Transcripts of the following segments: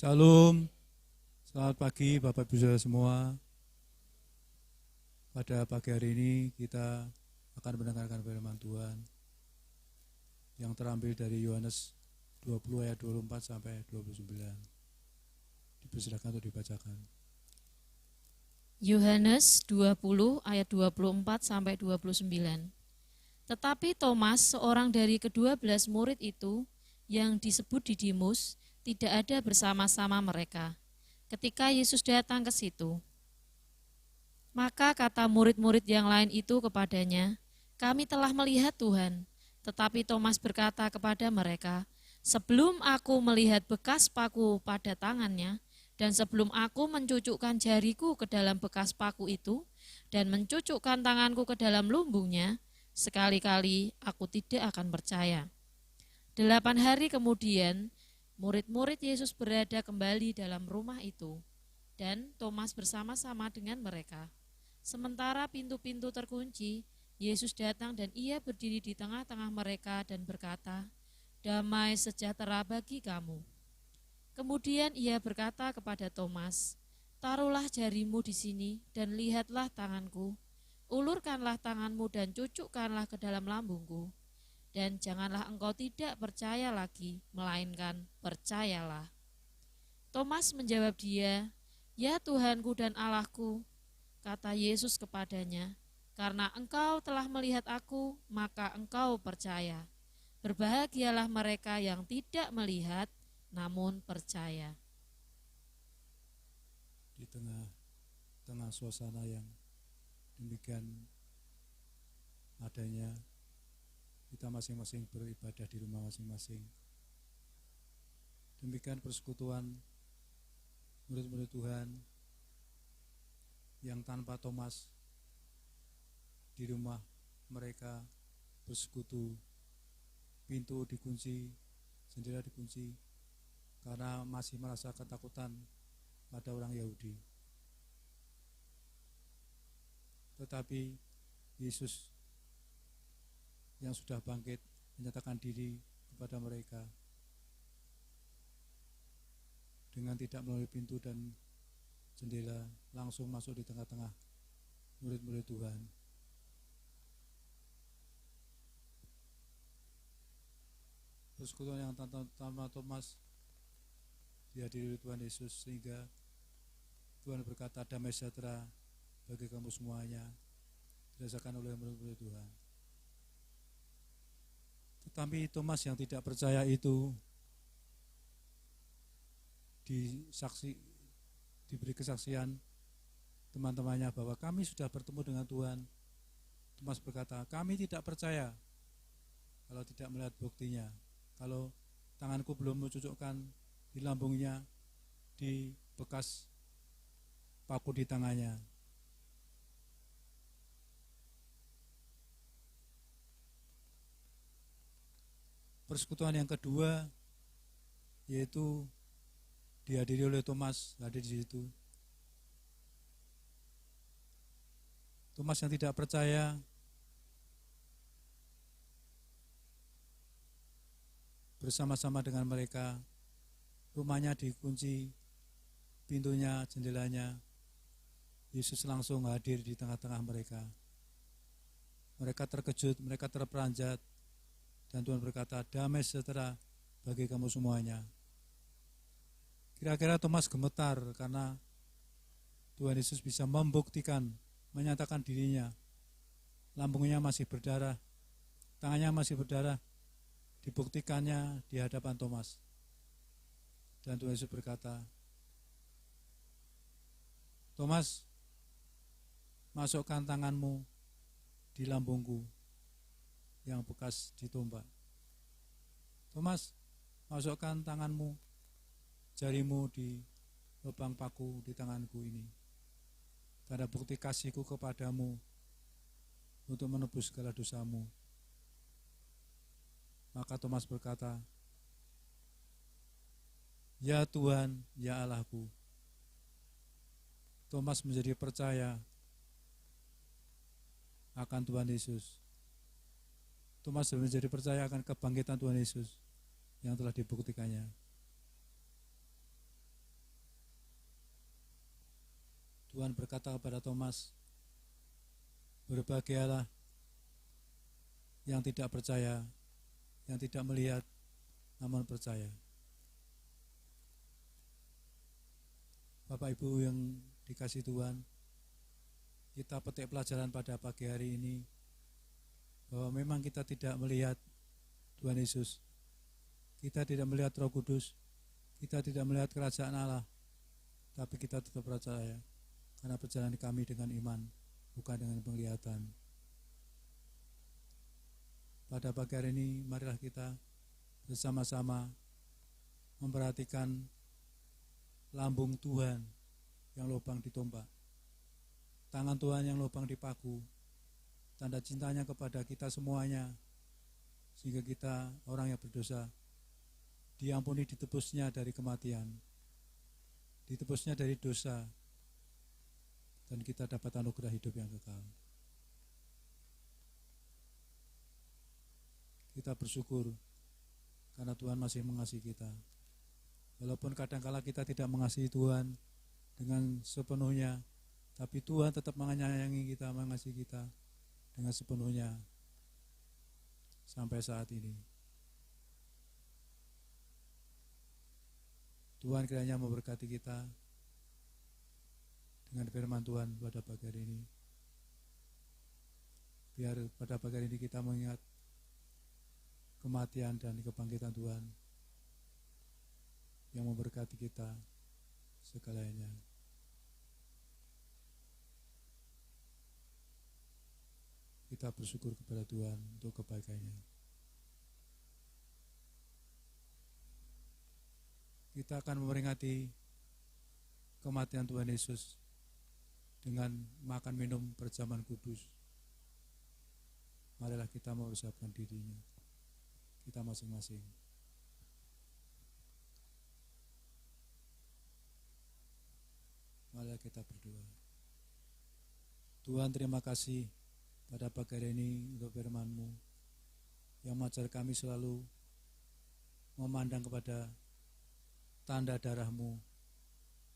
Salam, selamat pagi Bapak Ibu Saudara semua. Pada pagi hari ini kita akan mendengarkan firman Tuhan yang terambil dari Yohanes 20 ayat 24 sampai 29. Dipersilakan untuk dibacakan. Yohanes 20 ayat 24 sampai 29. Tetapi Thomas, seorang dari ke-12 murid itu yang disebut Didimus, tidak ada bersama-sama mereka ketika Yesus datang ke situ. Maka kata murid-murid yang lain itu kepadanya, "Kami telah melihat Tuhan." Tetapi Thomas berkata kepada mereka, "Sebelum aku melihat bekas paku pada tangannya, dan sebelum aku mencucukkan jariku ke dalam bekas paku itu, dan mencucukkan tanganku ke dalam lumbungnya, sekali-kali aku tidak akan percaya." 8 hari kemudian, murid-murid Yesus berada kembali dalam rumah itu, dan Thomas bersama-sama dengan mereka. Sementara pintu-pintu terkunci, Yesus datang dan ia berdiri di tengah-tengah mereka dan berkata, "Damai sejahtera bagi kamu." Kemudian ia berkata kepada Thomas, "Taruhlah jarimu di sini dan lihatlah tanganku. Ulurkanlah tanganmu dan cucukkanlah ke dalam lambungku. Dan janganlah engkau tidak percaya lagi, melainkan percayalah." Thomas menjawab dia, "Ya Tuhanku dan Allahku." Kata Yesus kepadanya, "Karena engkau telah melihat aku, maka engkau percaya. Berbahagialah mereka yang tidak melihat, namun percaya." Di tengah suasana yang demikian adanya, kita masing-masing beribadah di rumah masing-masing. Demikian persekutuan murid-murid Tuhan yang tanpa Thomas di rumah mereka bersekutu, pintu dikunci, jendela dikunci karena masih merasa ketakutan pada orang Yahudi. Tetapi Yesus yang sudah bangkit menyatakan diri kepada mereka dengan tidak melalui pintu dan jendela, langsung masuk di tengah-tengah murid-murid Tuhan. Persekutuan yang tanpa Thomas dihadiri oleh Tuhan Yesus, sehingga Tuhan berkata, "Damai sejahtera bagi kamu semuanya," dirasakan oleh murid-murid Tuhan. Tetapi Thomas yang tidak percaya itu diberi kesaksian teman-temannya bahwa kami sudah bertemu dengan Tuhan. Thomas berkata, "Kami tidak percaya kalau tidak melihat buktinya, kalau tanganku belum mencucukkan di lambungnya, di bekas paku di tangannya." Persekutuan yang kedua yaitu dihadiri oleh Thomas, hadir di situ. Thomas yang tidak percaya bersama-sama dengan mereka, rumahnya dikunci, pintunya, jendelanya. Yesus langsung hadir di tengah-tengah mereka. Mereka terkejut, mereka terperanjat, dan Tuhan berkata, "Damai sejahtera bagi kamu semuanya." Kira-kira Thomas gemetar karena Tuhan Yesus bisa membuktikan, menyatakan dirinya. Lambungnya masih berdarah, tangannya masih berdarah, dibuktikannya di hadapan Thomas. Dan Tuhan Yesus berkata, "Thomas, masukkan tanganmu di lambungku yang bekas ditombak. Thomas, masukkan tanganmu, jarimu di lubang paku di tanganku ini. Tanda bukti kasihku kepadamu untuk menebus segala dosamu." Maka Thomas berkata, "Ya Tuhan, ya Allahku." Thomas menjadi percaya akan Tuhan Yesus. Thomas menjadi percaya akan kebangkitan Tuhan Yesus yang telah dibuktikannya. Tuhan berkata kepada Thomas, berbahagialah yang tidak percaya, yang tidak melihat, namun percaya. Bapak Ibu yang dikasih Tuhan, kita petik pelajaran pada pagi hari ini, bahwa memang kita tidak melihat Tuhan Yesus, kita tidak melihat Roh Kudus, kita tidak melihat kerajaan Allah, tapi kita tetap percaya, karena perjalanan kami dengan iman, bukan dengan penglihatan. Pada pagi hari ini, marilah kita bersama-sama memperhatikan lambung Tuhan yang lubang ditompak, tangan Tuhan yang lubang dipaku, tanda cintanya kepada kita semuanya, sehingga kita orang yang berdosa diampuni, ditebusnya dari kematian, ditebusnya dari dosa, dan kita dapat anugerah hidup yang kekal. Kita bersyukur karena Tuhan masih mengasihi kita. Walaupun kadangkala kita tidak mengasihi Tuhan dengan sepenuhnya, tapi Tuhan tetap menyayangi kita, mengasihi kita dengan sepenuhnya sampai saat ini. Tuhan kiranya memberkati kita dengan firman Tuhan pada pagi hari ini. Biar pada pagi hari ini kita mengingat kematian dan kebangkitan Tuhan yang memberkati kita segalanya. Kita bersyukur kepada Tuhan untuk kebaikannya. Kita akan memperingati kematian Tuhan Yesus dengan makan minum perjamuan kudus. Marilah kita mempersiapkan dirinya, kita masing-masing. Marilah kita berdoa. Tuhan, terima kasih pada pagi hari ini untuk firman-Mu yang mengajar kami selalu memandang kepada tanda darah-Mu,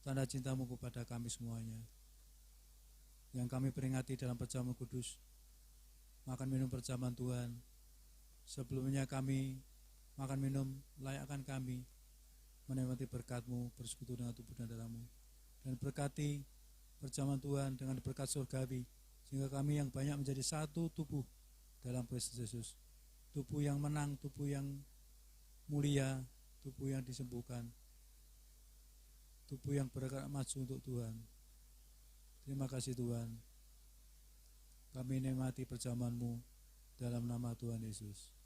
tanda cinta-Mu kepada kami semuanya, yang kami peringati dalam perjamuan kudus, makan minum perjamuan Tuhan. Sebelumnya kami makan minum, layakkan kami menikmati berkat-Mu, bersekutu dengan tubuh dan darah-Mu, dan berkati perjamuan Tuhan dengan berkat surgawi, sehingga kami yang banyak menjadi satu tubuh dalam Kristus Yesus, tubuh yang menang, tubuh yang mulia, tubuh yang disembuhkan, tubuh yang bergerak maju untuk Tuhan. Terima kasih Tuhan, kami nikmati perjamuan-Mu dalam nama Tuhan Yesus.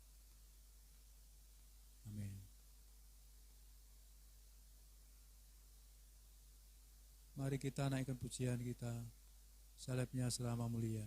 Amin. Mari kita naikkan pujian kita, salibnya selama mulia.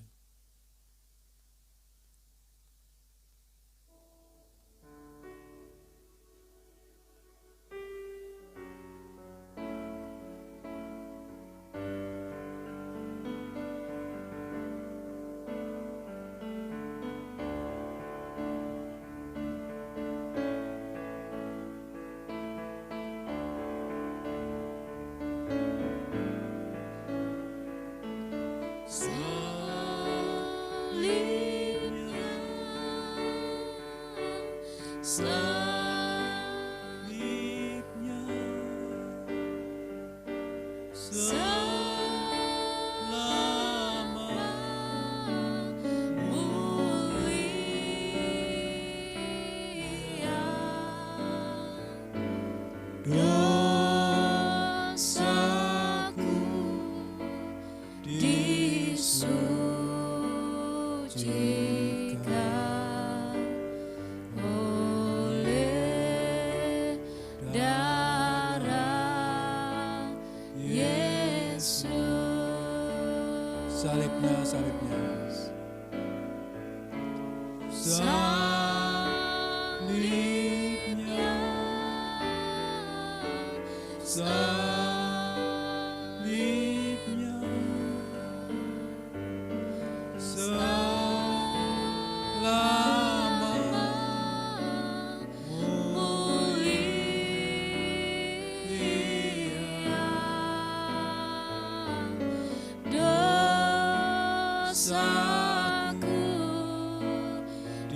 dosaku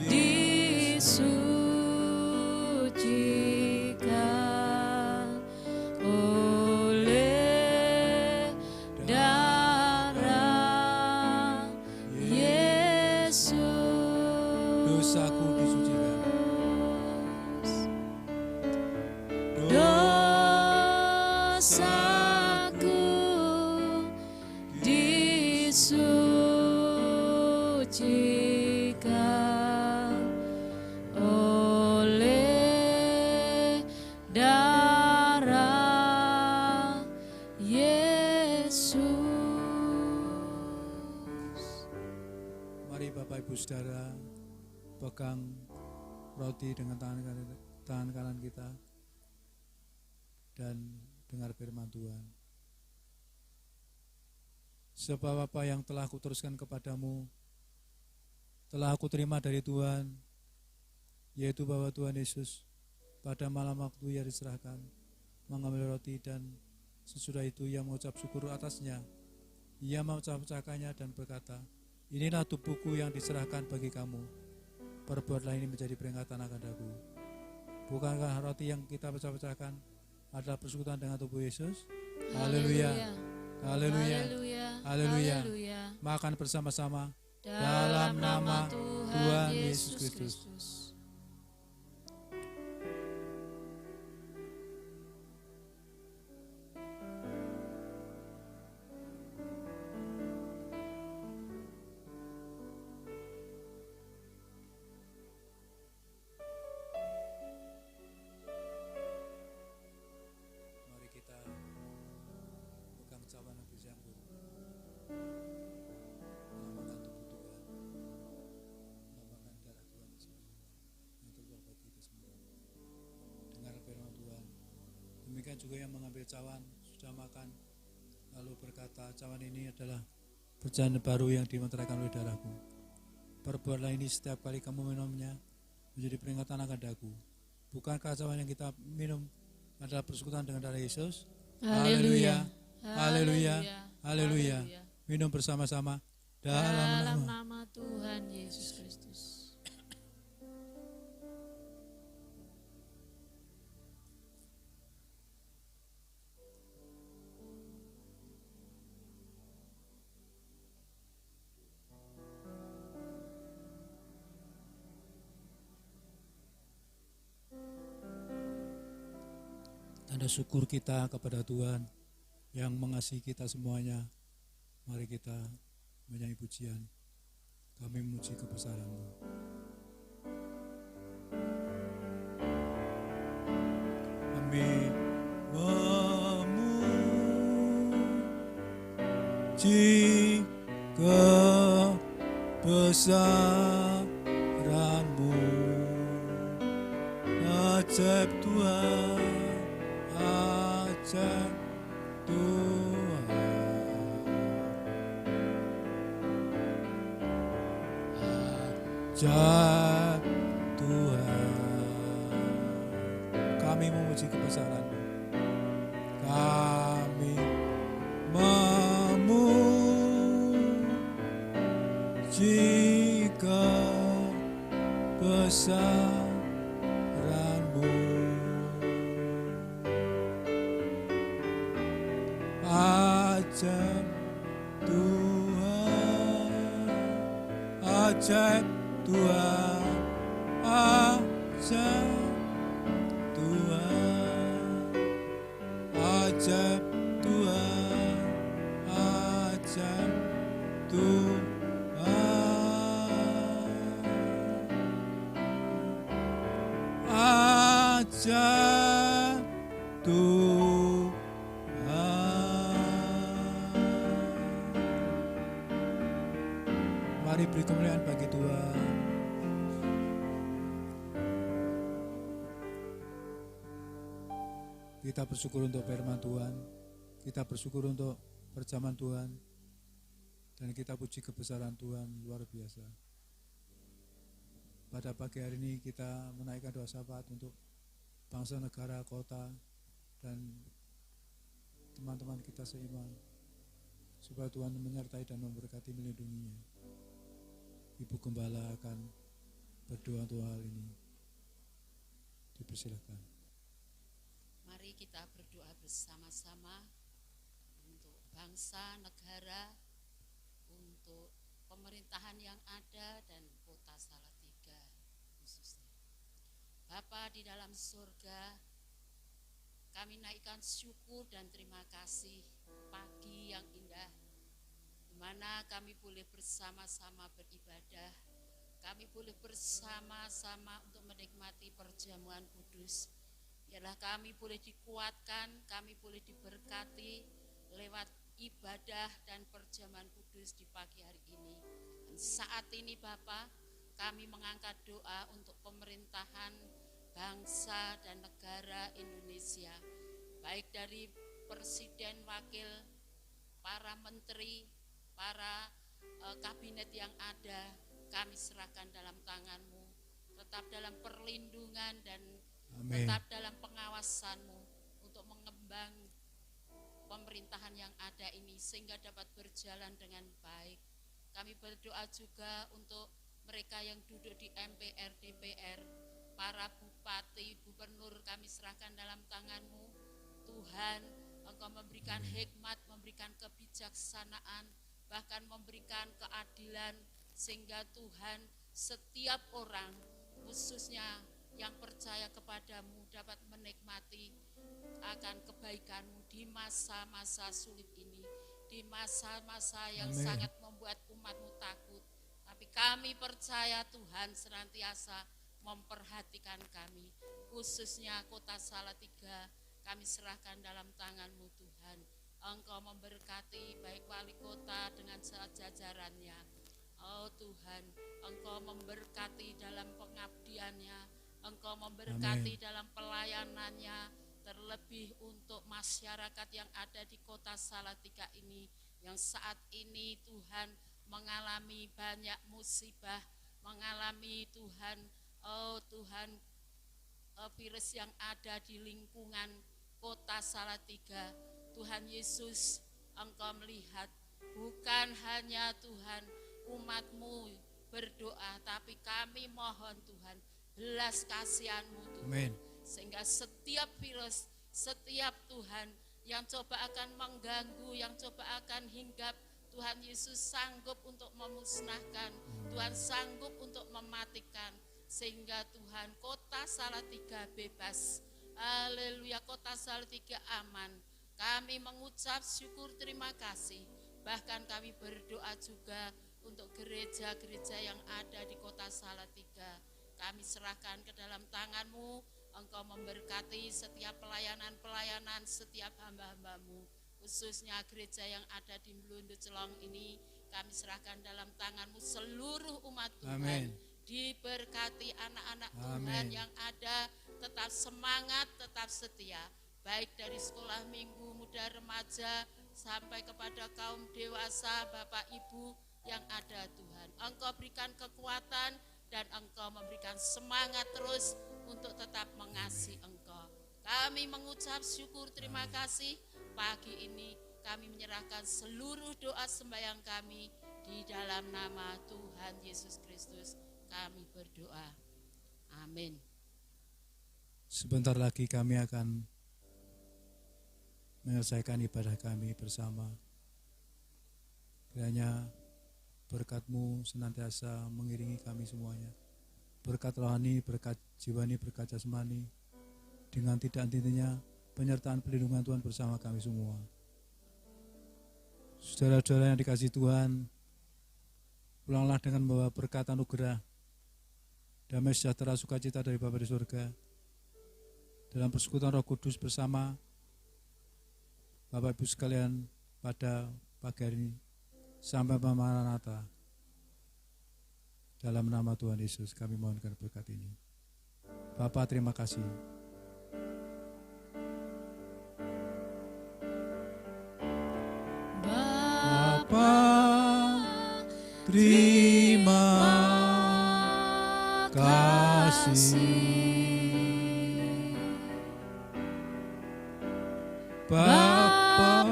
disucikan oleh darah Yesus. Dosaku disucikan. Dosaku disucikan oleh darah Yesus. Mari Bapak Ibu Saudara pegang roti dengan tangan kanan kita dan dengar firman Tuhan. Sebab apa yang telah kuteruskan kepadamu telah aku terima dari Tuhan, yaitu bahwa Tuhan Yesus pada malam waktu ia diserahkan mengambil roti, dan sesudah itu ia mengucap syukur atasnya. Ia memecah-pecahkannya dan berkata, inilah tubuhku yang diserahkan bagi kamu. Perbuatlah ini menjadi peringatan akan aku. Bukankah roti yang kita pecah-pecahkan adalah persekutuan dengan tubuh Yesus? Haleluya. Haleluya. Haleluya. Makan bersama-sama dalam nama Tuhan Yesus Kristus. Mari kita pegang cawan yang berjangkut. Melambangkan tubuh Tuhan, melambangkan darah Tuhan Yesus yang terkeluar bagi kita semua. Dengar firman Tuhan. Demikian juga yang mengambil cawan sudah makan, lalu berkata, cawan ini adalah perjanjian baru yang dimeteraikan oleh darahku. Perbuatlah ini setiap kali kamu minumnya menjadi peringatan akan daku. Bukankah cawan yang kita minum adalah persekutuan dengan darah Yesus? Haleluya. Haleluya. Haleluya. Minum bersama-sama dalam nama Tuhan Yesus Kristus. tanda syukur kita kepada Tuhan yang mengasihi kita semuanya. Mari kita menyanyi pujian. Kami memuji kebesaran-Mu. Kami memuji kebesaran-Mu. Ajaib Tuhan, ajaib Tuhan, ajaib Tuhan. Kami memuji kebesaran-Mu. Kami memuji kebesaran-Mu. Ajaib Tuhan, ajaib Tuhan, ajaib Tuhan, ajaib Tuhan, ajaib Tuhan, ajaib Tuhan. Mari beri kemuliaan bagi Tuhan. Kita bersyukur untuk firman Tuhan, kita bersyukur untuk perjamuan Tuhan, dan kita puji kebesaran Tuhan luar biasa. Pada pagi hari ini kita menaikkan doa syafaat untuk bangsa, negara, kota, dan teman-teman kita seiman. supaya Tuhan menyertai dan memberkati, melindunginya. Ibu Gembala akan berdoa untuk hal ini. Dipersilakan. Mari kita berdoa bersama-sama untuk bangsa, negara, untuk pemerintahan yang ada dan kota Salatiga khususnya. Bapa di dalam surga, kami naikkan syukur dan terima kasih pagi yang indah, di mana kami boleh bersama-sama beribadah, kami boleh bersama-sama untuk menikmati perjamuan kudus. Ialah kami boleh dikuatkan, kami boleh diberkati lewat ibadah dan perjamuan kudus di pagi hari ini. Dan saat ini Bapa, kami mengangkat doa untuk pemerintahan bangsa dan negara Indonesia, baik dari presiden, wakil, para menteri, para kabinet yang ada, kami serahkan dalam tangan-Mu, tetap dalam perlindungan dan Amin. tetap dalam pengawasan-Mu untuk mengembang pemerintahan yang ada ini sehingga dapat berjalan dengan baik. Kami berdoa juga untuk mereka yang duduk di MPR, DPR, para bupati, gubernur, kami serahkan dalam tangan-Mu. Tuhan, Engkau memberikan hikmat, memberikan kebijaksanaan, bahkan memberikan keadilan, sehingga Tuhan setiap orang, khususnya yang percaya kepadamu, dapat menikmati akan kebaikan-Mu di masa-masa sulit ini, di masa-masa yang Amin. sangat membuat umat-Mu takut. Tapi kami percaya Tuhan senantiasa memperhatikan kami, khususnya kota Salatiga, kami serahkan dalam tangan-Mu Tuhan. Engkau memberkati baik wali kota dengan jajarannya. Oh Tuhan, Engkau memberkati dalam pengabdiannya, Engkau memberkati dalam pelayanannya, terlebih untuk masyarakat yang ada di kota Salatiga ini, yang saat ini Tuhan mengalami banyak musibah, mengalami Tuhan, oh Tuhan, virus yang ada di lingkungan kota Salatiga. Tuhan Yesus, Engkau melihat bukan hanya Tuhan umat-Mu berdoa, tapi kami mohon Tuhan belas kasihan-Mu Tuhan. Amin. Sehingga setiap virus, setiap Tuhan yang coba akan mengganggu, yang coba akan hinggap, Tuhan Yesus sanggup untuk memusnahkan, Tuhan sanggup untuk mematikan, sehingga Tuhan kota Salatiga bebas. Haleluya, kota Salatiga aman. Kami mengucap syukur terima kasih. Bahkan kami berdoa juga untuk gereja-gereja yang ada di kota Salatiga. Kami serahkan ke dalam tangan-Mu. Engkau memberkati setiap pelayanan-pelayanan setiap hamba-hamba-Mu, khususnya gereja yang ada di Melundu Celong ini. Kami serahkan dalam tangan-Mu seluruh umat Tuhan. Amin. Diberkati anak-anak Tuhan yang ada, tetap semangat, tetap setia, baik dari sekolah minggu, muda, remaja, sampai kepada kaum dewasa, Bapak Ibu yang ada Tuhan. Engkau berikan kekuatan dan Engkau memberikan semangat terus untuk tetap mengasihi Engkau. Kami mengucap syukur terima kasih. Pagi ini kami menyerahkan seluruh doa sembahyang kami di dalam nama Tuhan Yesus Kristus. Kami berdoa. Amin. Sebentar lagi kami akan menyelesaikan ibadah kami bersama. Kiranya berkat-Mu senantiasa mengiringi kami semuanya. Berkat rohani, berkat jiwani, berkat jasmani, dengan tidak henti-hentinya penyertaan perlindungan Tuhan bersama kami semua. Saudara-saudara yang dikasihi Tuhan, pulanglah dengan membawa berkat anugerah, damai sejahtera sukacita dari Bapa di surga, dalam persekutuan Roh Kudus bersama Bapak Ibu sekalian pada pagi hari ini sampai Maranatha. Dalam nama Tuhan Yesus kami mohonkan berkat ini. Bapa, terima kasih. Bapa, terima kasih. Bapa,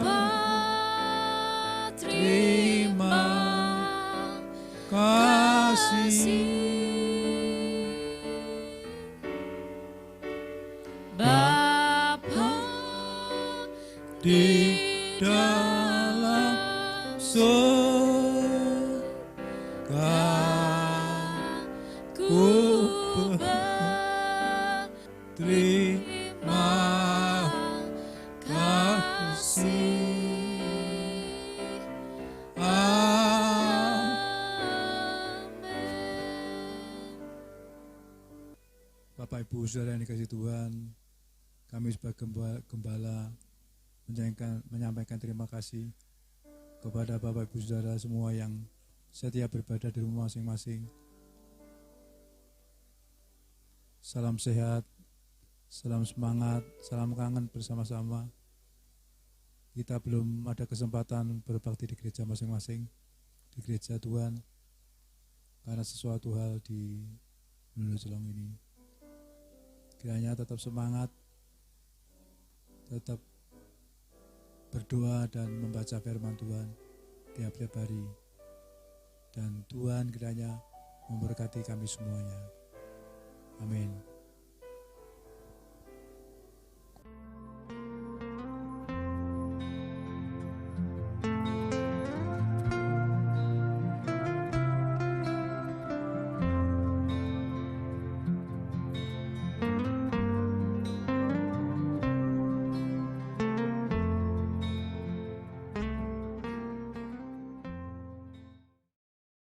di dalam surga ku berterima kasih. Bapak Ibu Saudara yang dikasihi Tuhan, kami sebagai gembala menyampaikan terima kasih kepada Bapak Ibu Saudara semua yang setia beribadah di rumah masing-masing. Salam sehat, salam semangat, salam kangen bersama-sama. Kita belum ada kesempatan berbakti di gereja masing-masing, di gereja Tuhan, karena sesuatu hal di Menara Jelong ini. Kiranya tetap semangat, tetap berdoa dan membaca firman Tuhan tiap-tiap hari. Dan Tuhan kiranya memberkati kami semuanya. Amin.